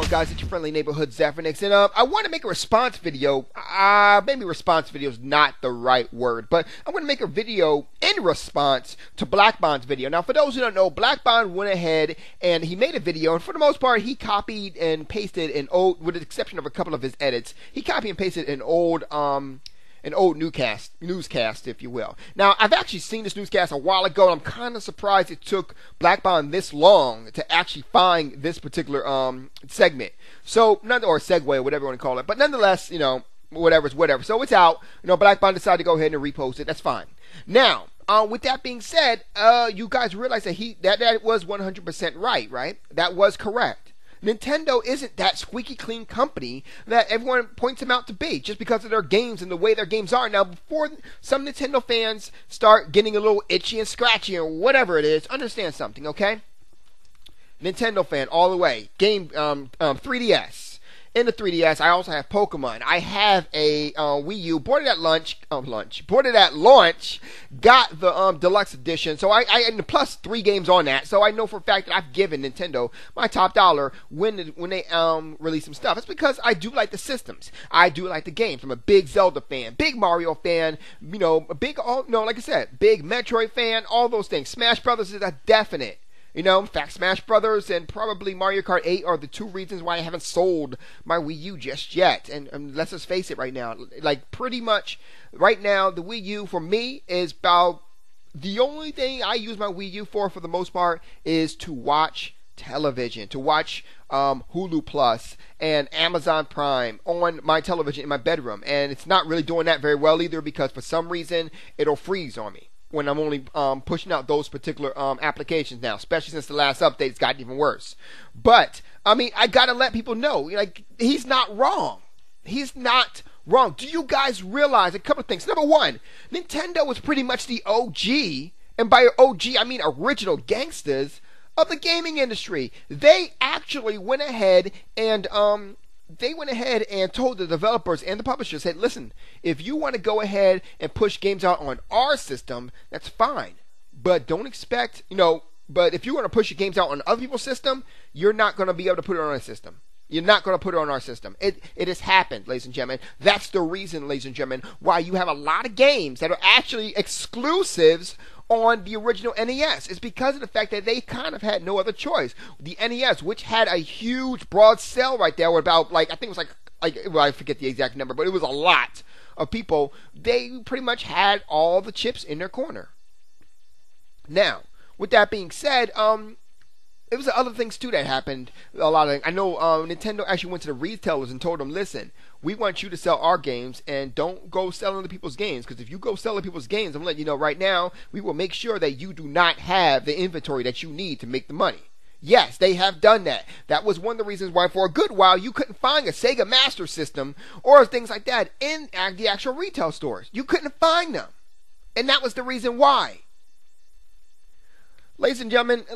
guys? It's your friendly neighborhood Zephyrnix, and I want to make a response video. Maybe response video is not the right word, but I'm going to make a video in response to Black Bond's video. Now, for those who don't know, Black Bond went ahead and he made a video, and for the most part, he copied and pasted an old, with the exception of a couple of his edits, he copied and pasted an old newscast, if you will. Now, I've actually seen this newscast a while ago, and I'm kind of surprised it took Black Bond this long to actually find this particular segment. So, or segue, or whatever you want to call it. But nonetheless, whatever's whatever. So it's out. Black Bond decided to go ahead and repost it. That's fine. Now, with that being said, you guys realize that that was 100% right? That was correct. Nintendo isn't that squeaky clean company that everyone points them out to be just because of their games and the way their games are. Now, before some Nintendo fans start getting a little itchy and scratchy or whatever it is, understand something, okay? Nintendo fan all the way. 3DS. In the 3DS, I also have Pokemon. I have a Wii U. Bought it at launch. Got the deluxe edition. So and plus 3 games on that. So I know for a fact that I've given Nintendo my top dollar when they release some stuff. It's because I do like the systems. I do like the games. I'm a big Zelda fan, big Mario fan. A big like I said, big Metroid fan. All those things. Smash Brothers is a definite. In fact, Smash Brothers and probably Mario Kart 8 are the 2 reasons why I haven't sold my Wii U just yet. And let's just face it right now. Like, pretty much right now, the Wii U for me is about the only thing I use my Wii U for the most part is to watch television, to watch Hulu Plus and Amazon Prime on my television in my bedroom. And it's not really doing that very well either because for some reason, it'll freeze on me when I'm only pushing out those particular applications now, especially since the last update, it's gotten even worse. But, I gotta let people know, he's not wrong. He's not wrong. Do you guys realize a couple of things? Number one, Nintendo was pretty much the OG, and by OG, I mean original gangsters of the gaming industry. They actually went ahead and told the developers and the publishers, said, listen, if you want to go ahead and push games out on our system, that's fine. But don't expect, but if you want to push your games out on other people's system, you're not going to be able to put it on our system. You're not going to put it on our system. It has happened, ladies and gentlemen. That's the reason, ladies and gentlemen, why you have a lot of games that are actually exclusives on the original NES. It's because of the fact that they kind of had no other choice. The NES, which had a huge broad sale right there, with about I think it was I forget the exact number, but it was a lot of people. They pretty much had all the chips in their corner. Now, with that being said, it was other things too that happened. I know Nintendo actually went to the retailers and told them, listen, we want you to sell our games and don't go selling other people's games, because if you go selling people's games, I'm letting you know right now, we will make sure that you do not have the inventory that you need to make the money. Yes, they have done that. That was one of the reasons why for a good while you couldn't find a Sega Master System or things like that in the actual retail stores. You couldn't find them. And that was the reason why. Ladies and gentlemen, a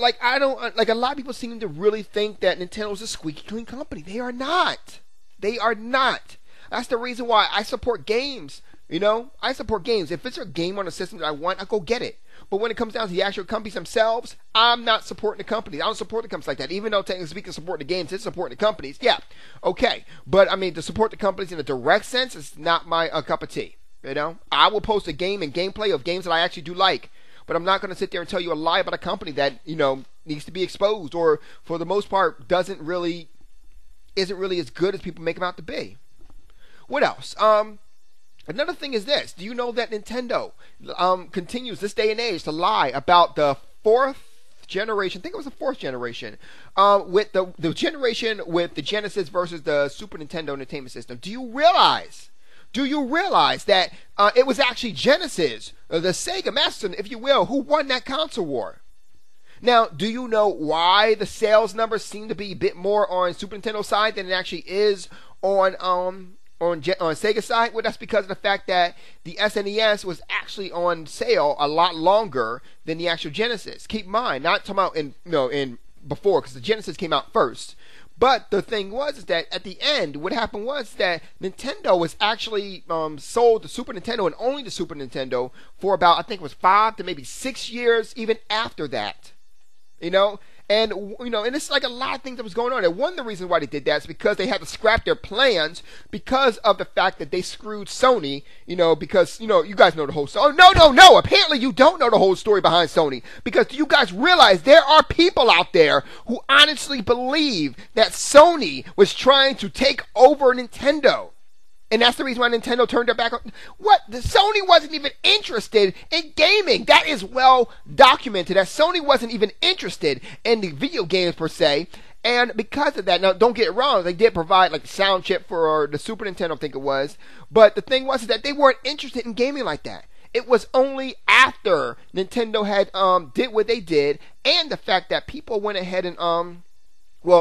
lot of people seem to really think that Nintendo is a squeaky clean company. They are not. They are not. That's the reason why I support games. I support games. If it's a game on a system that I want, I'll go get it. But when it comes down to the actual companies themselves, I'm not supporting the companies. I don't support the companies like that. Even though technically speaking, support the games, it's supporting the companies. Yeah, okay. But to support the companies in a direct sense is not my cup of tea. I will post a game and gameplay of games that I actually do like. But I'm not going to sit there and tell you a lie about a company that, needs to be exposed or for the most part isn't really as good as people make them out to be. What else? Another thing is this. Do you know that Nintendo continues this day and age to lie about the 4th generation? I think it was the 4th generation. With the generation with the Genesis versus the Super Nintendo Entertainment System. Do you realize that it was actually Genesis, the Sega Master System, if you will, who won that console war? Now, do you know why the sales numbers seem to be a bit more on Super Nintendo side than it actually is on Sega side? Well, that's because of the fact that the SNES was actually on sale a lot longer than the actual Genesis. Keep in mind, not talking about in before, because the Genesis came out first. But the thing was that at the end, what happened was that Nintendo was actually sold the Super Nintendo and only the Super Nintendo for about, I think it was 5 to maybe 6 years even after that. And and it's like a lot of things that was going on. And one of the reasons why they did that is because they had to scrap their plans because of the fact that they screwed Sony. Because you guys know the whole story. Oh, no. Apparently you don't know the whole story behind Sony, because do you guys realize there are people out there who honestly believe that Sony was trying to take over Nintendo? And that's the reason why Nintendo turned their back on. Sony wasn't even interested in gaming. That is well documented, that Sony wasn't even interested in the video games per se. And because of that, now don't get it wrong, they did provide like the sound chip for the Super Nintendo, I think it was. But the thing was that they weren't interested in gaming like that. It was only after Nintendo had did what they did, and the fact that people went ahead and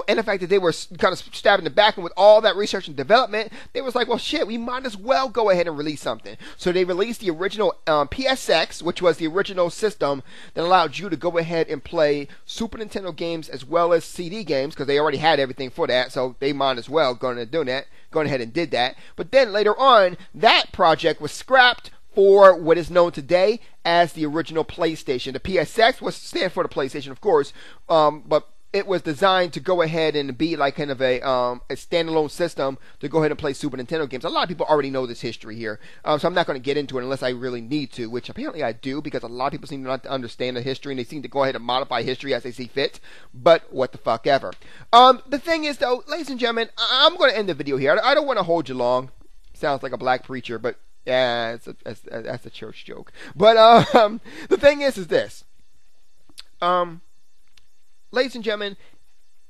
and the fact that they were kind of stabbing the back with all that research and development, they was like, well, shit, we might as well go ahead and release something. So they released the original PSX, which was the original system that allowed you to go ahead and play Super Nintendo games as well as CD games, because they already had everything for that, so they might as well go ahead and did that. But then later on, that project was scrapped for what is known today as the original PlayStation. The PSX was stand for the PlayStation, of course, but it was designed to go ahead and be like kind of a standalone system to go ahead and play Super Nintendo games. A lot of people already know this history here, so I'm not going to get into it unless I really need to, which apparently I do, because a lot of people seem not to understand the history, and they seem to go ahead and modify history as they see fit. But what the fuck ever. The thing is, though, ladies and gentlemen, I'm going to end the video here. I don't want to hold you long. Sounds like a black preacher, but yeah, that's a church joke. But the thing is this. Ladies and gentlemen,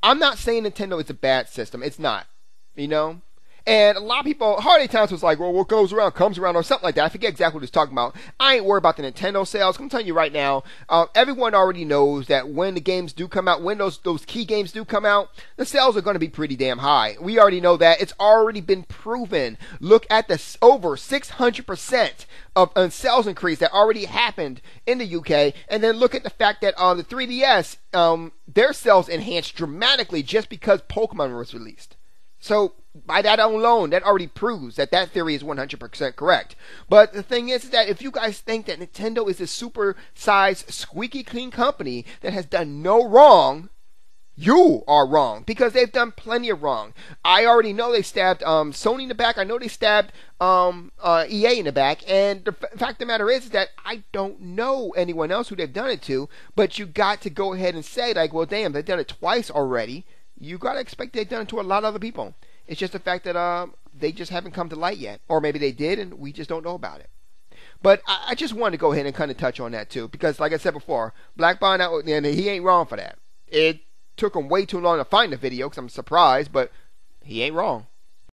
I'm not saying Nintendo is a bad system. It's not, And a lot of people, Hardy Times was like, well, what goes around comes around, or something like that. I forget exactly what he's talking about. I ain't worried about the Nintendo sales. I'm telling you right now, everyone already knows that when the games do come out, when those key games do come out, the sales are going to be pretty damn high. We already know that. It's already been proven. Look at the over 600% of sales increase that already happened in the UK, and then look at the fact that the 3DS, their sales enhanced dramatically just because Pokemon was released. So by that alone, that already proves that theory is 100% correct. But the thing is that if you guys think that Nintendo is a super-sized, squeaky clean company that has done no wrong, you are wrong, because they've done plenty of wrong. I already know they stabbed Sony in the back. I know they stabbed EA in the back. And the fact of the matter is that I don't know anyone else who they've done it to. But you got to go ahead and say, like, well, damn, they've done it twice already. You got to expect they've done it to a lot of other people. It's just the fact that they just haven't come to light yet. Or maybe they did and we just don't know about it. But I just wanted to go ahead and kind of touch on that too. Because like I said before, Black Bond, and he ain't wrong for that. It took him way too long to find the video, because I'm surprised, but he ain't wrong.